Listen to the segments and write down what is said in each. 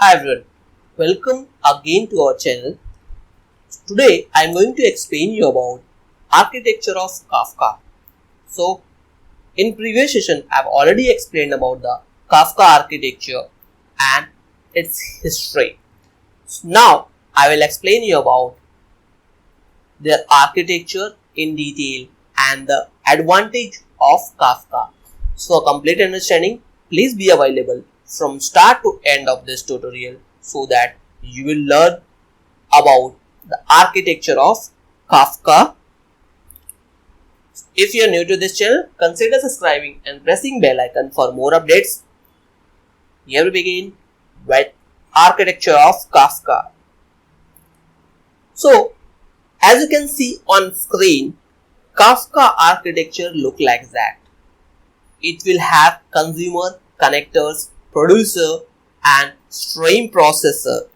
Hi everyone, welcome again to our channel. Today I am going to explain you about architecture of Kafka. So in previous session I have already explained about the Kafka architecture and its history. So now I will explain you about their architecture in detail and the advantage of Kafka. So for complete understanding, please be available from start to end of this tutorial so that you will learn about the architecture of Kafka. If you are new to this channel, consider subscribing and pressing bell icon for more updates. Here we begin with architecture of Kafka. So as you can see on screen, Kafka architecture look like that. It will have consumer, connectors, producer and stream processor.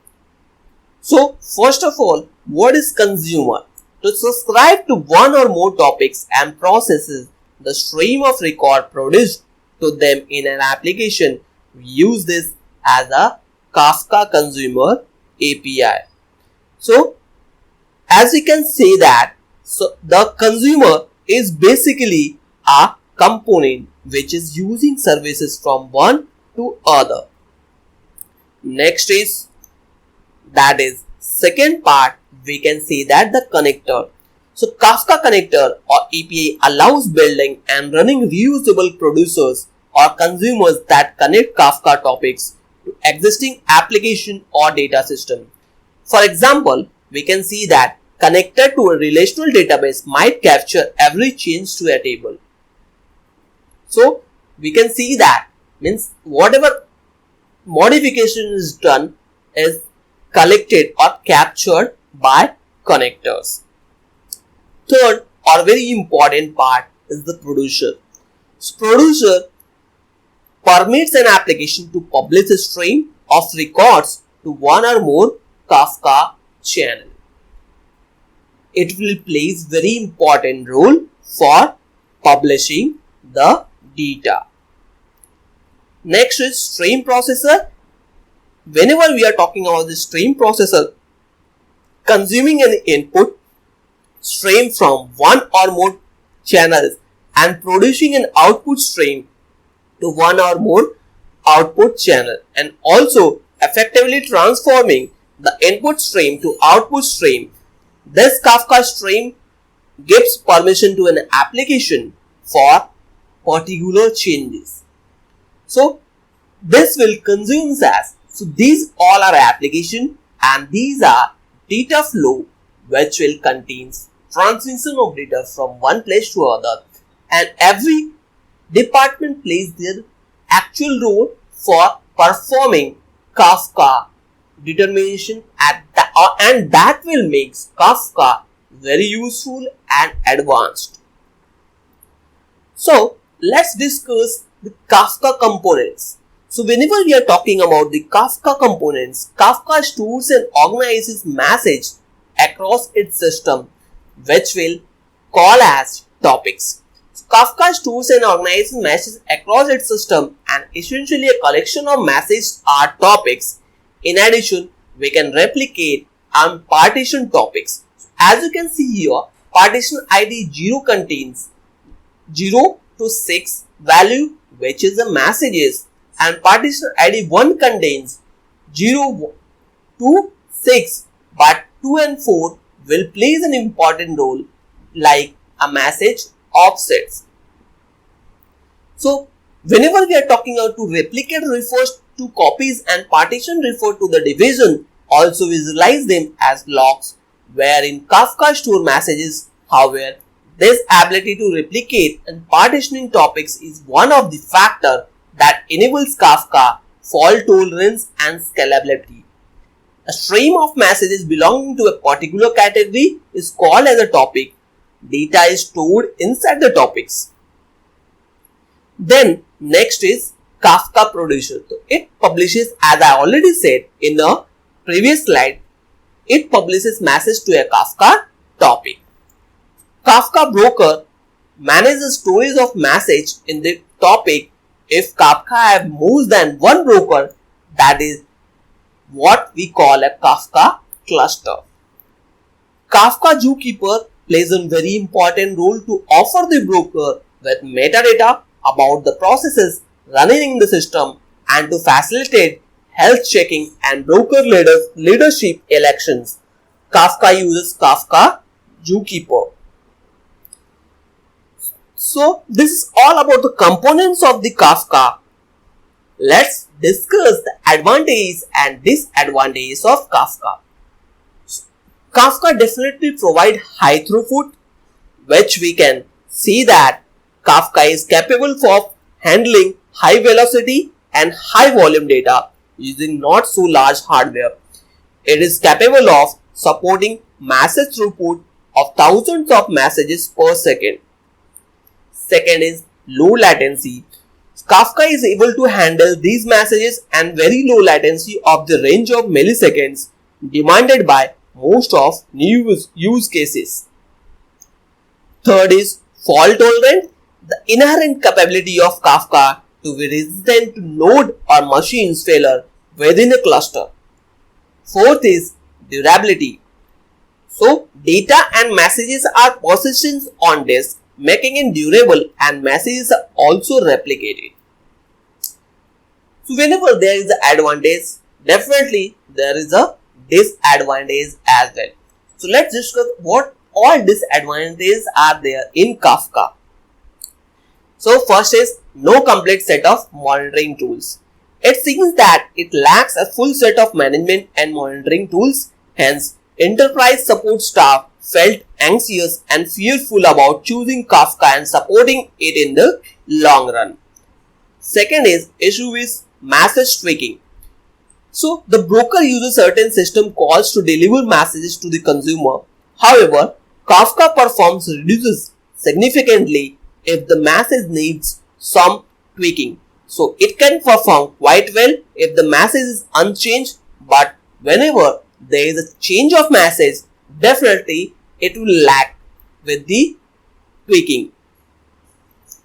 So first of all, what is consumer? To subscribe to one or more topics and processes the stream of record produced to them in an application, we use this as a Kafka consumer API. So as we can say that, so the consumer is basically a component which is using services from one to other. Next is second part, we can say that the connector. So Kafka connector or API allows building and running reusable producers or consumers that connect Kafka topics to existing application or data system. For example, we can see that connector to a relational database might capture every change to a table. So we can see that means whatever modification is done is collected or captured by connectors. Third or very important part is the producer. So producer permits an application to publish a stream of records to one or more Kafka channel. It will play a very important role for publishing the data. Next is stream processor. Whenever we are talking about the stream processor, consuming an input stream from one or more channels and producing an output stream to one or more output channel, and also effectively transforming the input stream to output stream. This Kafka stream gives permission to an application for particular changes. So this will consume as. So these all are application and these are data flow which will contain transmission of data from one place to other, and every department plays their actual role for performing Kafka determination and that will make Kafka very useful and advanced. So let's discuss the Kafka components. So whenever we are talking about the Kafka components, Kafka stores and organizes message across its system which will call as topics. So Kafka stores and organizes messages across its system and essentially a collection of messages are topics. In addition, we can replicate and partition topics. As you can see here, partition ID 0 contains 0 to 6 value which is the messages, and partition ID 1 contains 0 to 6, but 2 and 4 will play an important role like a message offsets. So whenever we are talking about to replicate refers to copies and partition refer to the division, also visualize them as logs, wherein Kafka store messages. However, this ability to replicate and partitioning topics is one of the factors that enables Kafka fault tolerance and scalability. A stream of messages belonging to a particular category is called as a topic. Data is stored inside the topics. Then next is Kafka producer. So it publishes, as I already said in the previous slide, it publishes message to a Kafka topic. Kafka broker manages the storage of message in the topic. If Kafka have more than one broker, that is what we call a Kafka cluster. Kafka Zookeeper plays a very important role to offer the broker with metadata about the processes running in the system and to facilitate health checking and broker leadership elections. Kafka uses Kafka Zookeeper. So this is all about the components of the Kafka. Let's discuss the advantages and disadvantages of Kafka. Kafka definitely provides high throughput, which we can see that Kafka is capable of handling high velocity and high volume data using not so large hardware. It is capable of supporting massive throughput of thousands of messages per second. Second is low latency. Kafka is able to handle these messages and very low latency of the range of milliseconds demanded by most of new use cases. Third is fault tolerant. The inherent capability of Kafka to be resistant to node or machine's failure within a cluster. Fourth is durability. So data and messages are persistent on disk, making it durable, and messages are also replicated. So whenever there is an advantage, definitely there is a disadvantage as well. So let's discuss what all disadvantages are there in Kafka. So first is no complete set of monitoring tools. It seems that it lacks a full set of management and monitoring tools. Hence, enterprise support staff felt anxious and fearful about choosing Kafka and supporting it in the long run. Second is issue with message tweaking. So the broker uses certain system calls to deliver messages to the consumer. However, Kafka performance reduces significantly if the message needs some tweaking. So it can perform quite well if the message is unchanged, but whenever there is a change of message, definitely it will lag with the tweaking.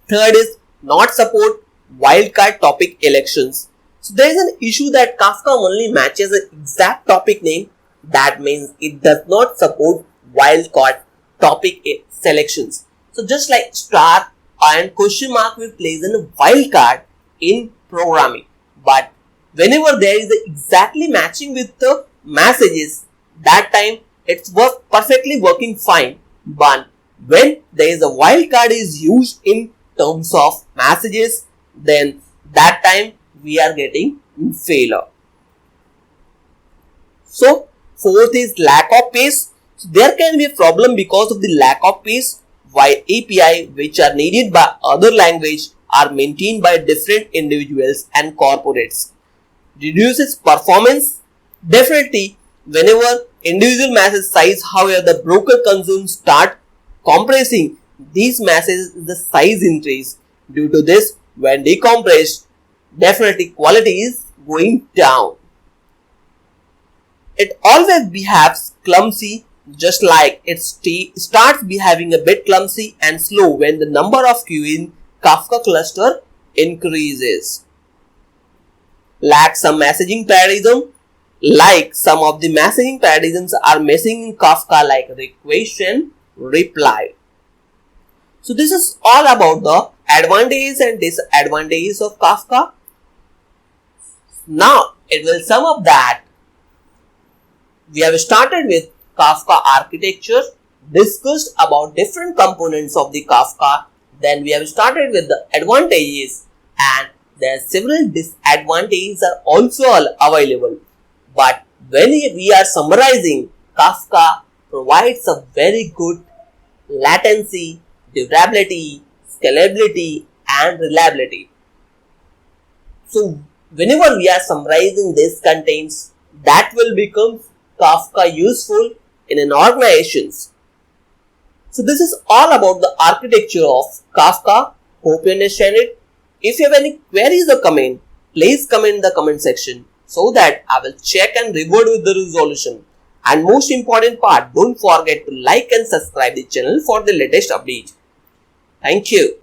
Third is not support wildcard topic elections. So there is an issue that Kafka only matches the exact topic name. That means it does not support wildcard topic selections. So just like star and question mark will place a wildcard in programming. But whenever there is exactly matching with the messages, that time it's perfectly working fine. But when there is a wildcard is used in terms of messages, then that time we are getting failure. So fourth is lack of pace. So there can be a problem because of the lack of pace, while API which are needed by other language are maintained by different individuals and corporates. Reduces performance. Definitely whenever individual message size, however the broker consumes start compressing these messages, the size increase. Due to this, when decompressed, definitely quality is going down. It always behaves clumsy, just like it starts behaving a bit clumsy and slow when the number of queue in Kafka cluster increases. Lacks some messaging paradigm, like some of the messaging paradigms are missing in Kafka, like request and reply. So this is all about the advantages and disadvantages of Kafka. Now it will sum up that we have started with Kafka architecture, discussed about different components of the Kafka, then we have started with the advantages, and there are several disadvantages are also available. But when we are summarizing, Kafka provides a very good latency, durability, scalability and reliability. So whenever we are summarizing this contents, that will become Kafka useful in an organizations. So this is all about the architecture of Kafka. Hope you understand it. If you have any queries or comment, please comment in the comment section so that I will check and revert with the resolution. And most important part, don't forget to like and subscribe the channel for the latest update. Thank you.